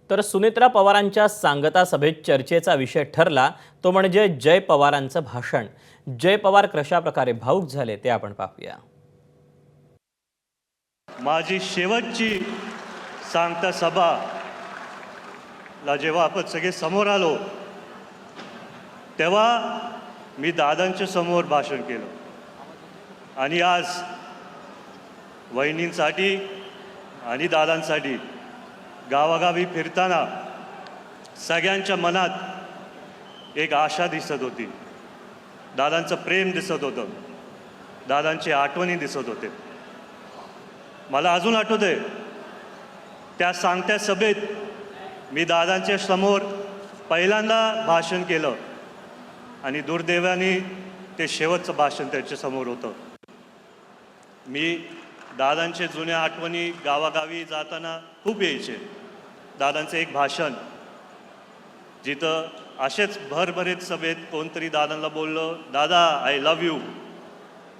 तर सुनेत्रा पवारांच्या सांगता सभेत चर्चेचा विषय ठरला तो म्हणजे जय पवारांचं भाषण। जय पवार कशा प्रकारे भावुक झाले ते आपण पाहूया। माझी शेवटची सांगता सभा ला जेव्हा आपण सगळे समोर आलो तेव्हा मी दादांच्या समोर भाषण केलं आणि आज वहिनींसाठी आणि दादांसाठी गावागावी फिरताना सगळ्यांच्या मनात एक आशा दिसत होती, दादांचं प्रेम दिसत होतं, दादांची आठवणी दिसत होते। मला अजून आठवतंय त्या सांगत्या सभेत मी दादांच्या समोर पहिल्यांदा भाषण केलं आणि दुर्दैवाने ते शेवटचं भाषण त्यांच्यासमोर होतं। मी दादांचे जुन्या आठवणी गावागावी जाताना खूप यायचे। दादांचं एक भाषण जिथं असेच भरभरीत सभेत कोणतरी दादांना बोललं, दादा आय लव्ह यू,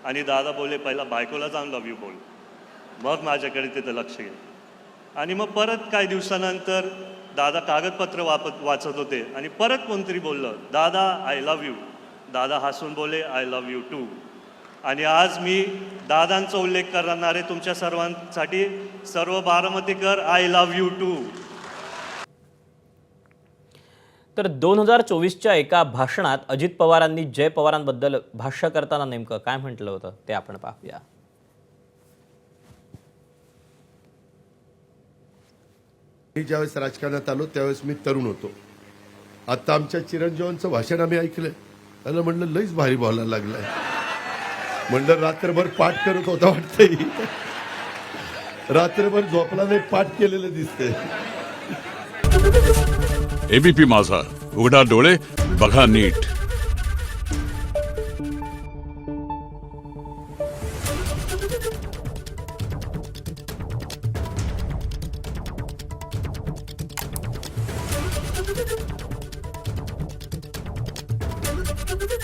आणि दादा बोलले पहिला बायकोला जाऊन लव्ह यू बोल, मग माझ्याकडे तिथं लक्ष गेलं। आणि मग परत काही दिवसानंतर दादा कागदपत्र वाचत होते आणि परत कोणतरी बोललं, दादा आय लव्ह यू, दादा हसून बोले आय लव्ह यू टू। आणि आज मी दादांचा उल्लेख करणारे तुमच्या सर्वांसाठी सर्व बारामतीकर आय लव्ह यू टू। तर 2024च्या एका भाषणात अजित पवारांनी जय पवारांबद्दल भाष्य करताना नेमकं काय म्हटलं होतं ते आपण पाहूया। मी ज्यावेळेस राजकारणात आलो त्यावेळेस मी तरुण होतो। आता आमच्या चिरंजीवांचं भाषण आम्ही ऐकलं, त्याला म्हणलं लईच भारी बोलायला लागलाय, म्हणलं रात्रभर पाठ करत होता वाटतंय, रात्रभर झोपला नाही, पाठ केलेलं दिसतंय। एबीपी माझा, उघडा डोळे बघा नीट।